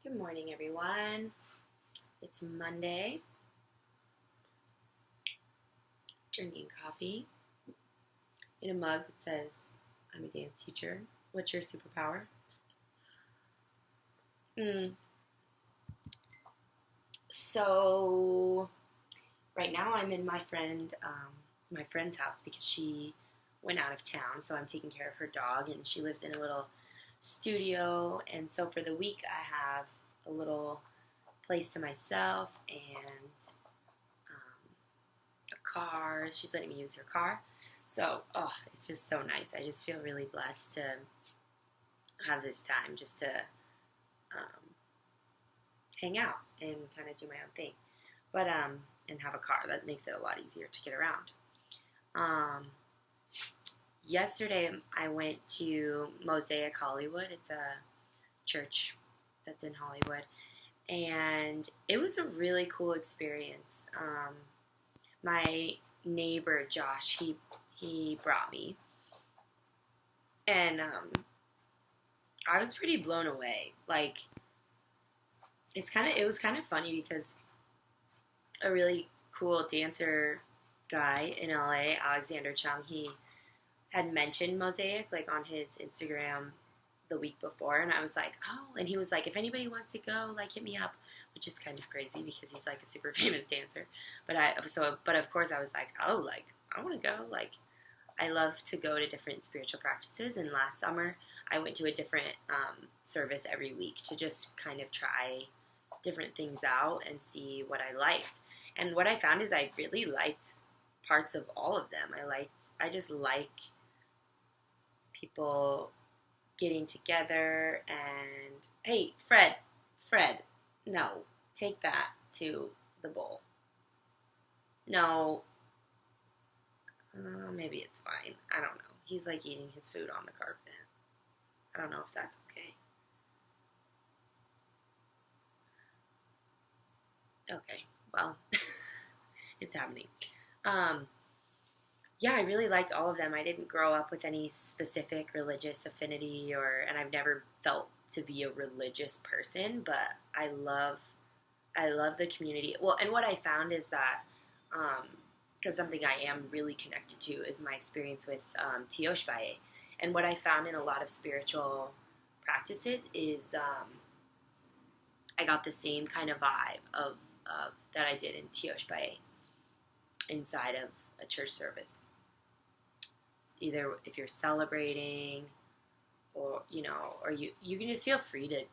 Good morning, everyone. It's Monday. Drinking coffee in a mug that says, I'm a dance teacher. What's your superpower? Mm. So, right now I'm in my friend's house because she went out of town. So I'm taking care of her dog, and she lives in a little studio. And so for the week, I have a little place to myself and a car. She's letting me use her car. So, it's just so nice. I just feel really blessed to have this time just to hang out and kind of do my own thing. But, and have a car. That makes it a lot easier to get around. Yesterday, I went to Mosaic, Hollywood. It's a church that's in Hollywood. And it was a really cool experience. My neighbor, Josh, he brought me. And I was pretty blown away. Like, it was kind of funny because a really cool dancer guy in LA, Alexander Chung, he had mentioned Mosaic like on his Instagram the week before, and I was like, oh, and he was like, if anybody wants to go, like, hit me up, which is kind of crazy because he's like a super famous dancer. But of course I was like, oh, like, I want to go. Like, I love to go to different spiritual practices, and last summer I went to a different service every week to just kind of try different things out and see what I liked. And what I found is I really liked parts of all of them. I just like people getting together and, hey, Fred, no, take that to the bowl. No, maybe it's fine. I don't know. He's like eating his food on the carpet. I don't know if that's okay. Okay, well, it's happening. Um, yeah, I really liked all of them. I didn't grow up with any specific religious affinity, and I've never felt to be a religious person, but I love the community. Well, and what I found is that, because something I am really connected to is my experience with Tioshbaye. And what I found in a lot of spiritual practices is I got the same kind of vibe of that I did in Tioshbaye inside of a church service. Either if you're celebrating, or or you can just feel free to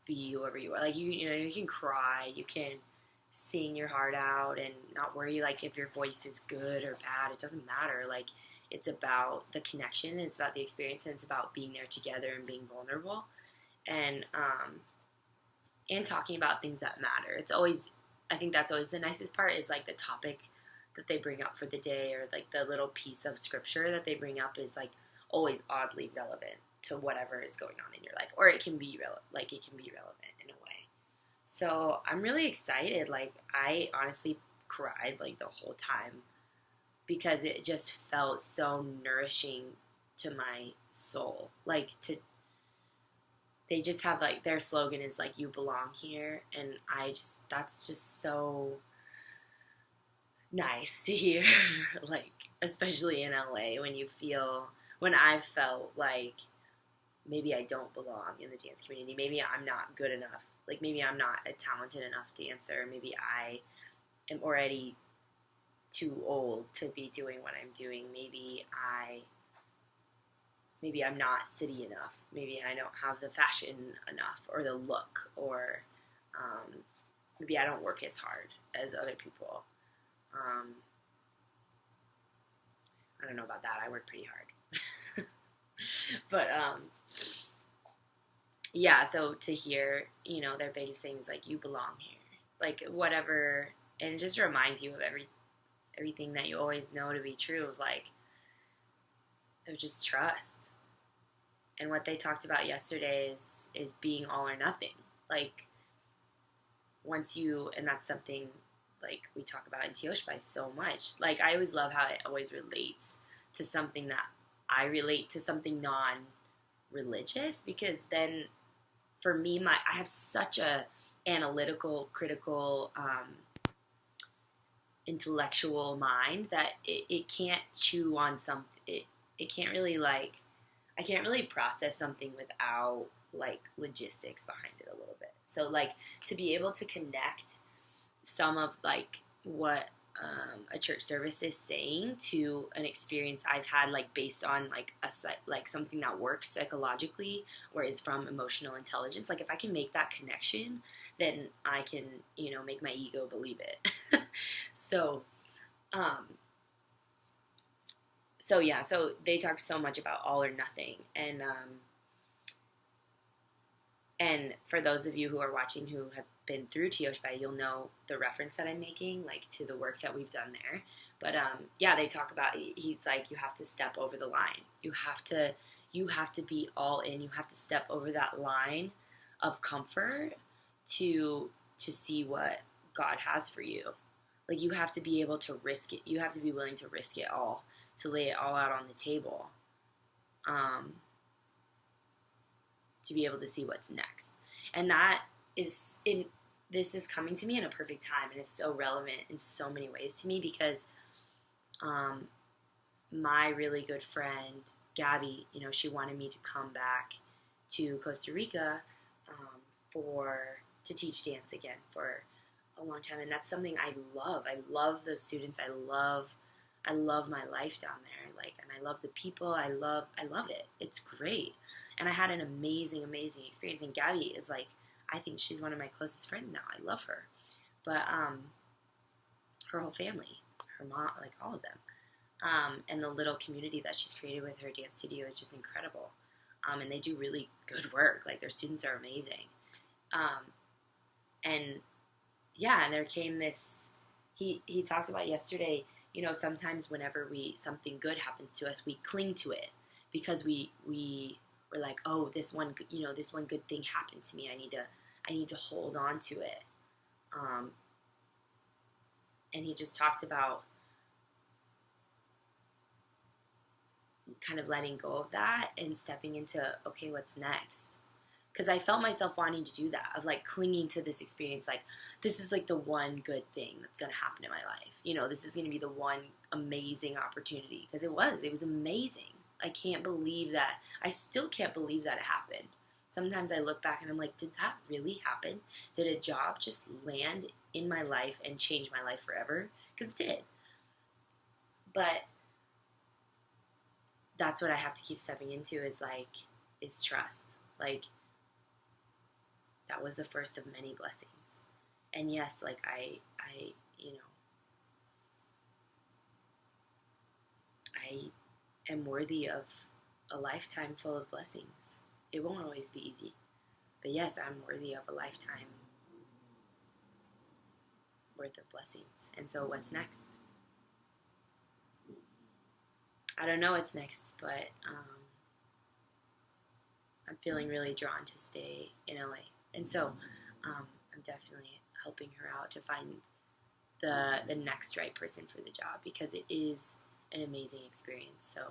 be whoever you are. Like, you can cry, you can sing your heart out, and not worry like if your voice is good or bad. It doesn't matter. Like, it's about the connection, it's about the experience, and it's about being there together and being vulnerable, and talking about things that matter. I think that's always the nicest part, is like the topic that they bring up for the day, or like the little piece of scripture that they bring up is like always oddly relevant to whatever is going on in your life, or it can be relevant in a way. So I'm really excited. Like, I honestly cried like the whole time because it just felt so nourishing to my soul. Like, they just have, like, their slogan is like, you belong here, and that's just so nice to hear. Like, especially in LA, when I felt like maybe I don't belong in the dance community, maybe I'm not good enough, like maybe I'm not a talented enough dancer, maybe I am already too old to be doing what I'm doing, maybe I'm not city enough, maybe I don't have the fashion enough or the look, or maybe I don't work as hard as other people. I don't know about that. I work pretty hard. But yeah, so to hear, their biggest things like, you belong here, like whatever, and it just reminds you of everything that you always know to be true, of like, of just trust. And what they talked about yesterday is being all or nothing. Like, and that's something like we talk about in Tioshbai so much. Like, I always love how it always relates to something that I relate to, something non-religious, because then for me, I have such a analytical, critical, intellectual mind that it can't chew on it can't really like, I can't really process something without like logistics behind it a little bit. So like to be able to connect some of like what a church service is saying to an experience I've had, like based on like like something that works psychologically or is from emotional intelligence. Like if I can make that connection, then I can, make my ego believe it. So, so they talk so much about all or nothing, and for those of you who are watching who have been through Tioshbai, you'll know the reference that I'm making, like to the work that we've done there. But they talk about, he's like, you have to step over the line. You have to be all in. You have to step over that line of comfort to see what God has for you. Like you have to be able to risk it. You have to be willing to risk it all, to lay it all out on the table. To be able to see what's next. And that is this is coming to me in a perfect time and is so relevant in so many ways to me because my really good friend Gabby, she wanted me to come back to Costa Rica to teach dance again for a long time, and that's something I love. I love those students. I love my life down there. And I love the people. I love it. It's great. And I had an amazing, amazing experience. And Gabby is like, I think she's one of my closest friends now. I love her. But her whole family, her mom, like all of them. And the little community that she's created with her dance studio is just incredible. And they do really good work. Like their students are amazing. And there came this, he talked about yesterday, sometimes whenever something good happens to us, we cling to it because we're like, oh, this one good thing happened to me. I need to hold on to it. And he just talked about kind of letting go of that and stepping into, okay, what's next? Because I felt myself wanting to do that, of like clinging to this experience, like this is like the one good thing that's going to happen in my life. This is going to be the one amazing opportunity, because it was amazing. I still can't believe that it happened. Sometimes I look back and I'm like, did that really happen? Did a job just land in my life and change my life forever? Because it did. But that's what I have to keep stepping into is trust. Like, that was the first of many blessings. And yes, like I am worthy of a lifetime full of blessings. It won't always be easy. But yes, I'm worthy of a lifetime worth of blessings. And so what's next? I don't know what's next, but I'm feeling really drawn to stay in LA. And so I'm definitely helping her out to find the next right person for the job, because it is an amazing experience. So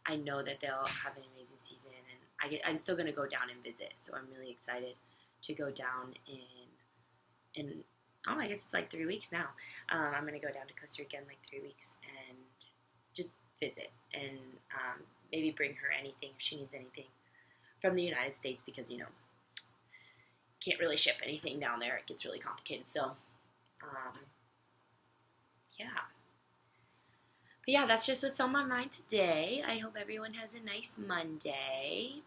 I know that they'll have an amazing season, and I'm still going to go down and visit. So I'm really excited to go down in I guess it's like 3 weeks now. I'm going to go down to Costa Rica in like 3 weeks and just visit and maybe bring her anything if she needs anything from the United States, because can't really ship anything down there. It gets really complicated. So but yeah, that's just what's on my mind today. I hope everyone has a nice Monday.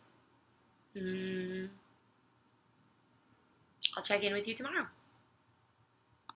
I'll check in with you tomorrow.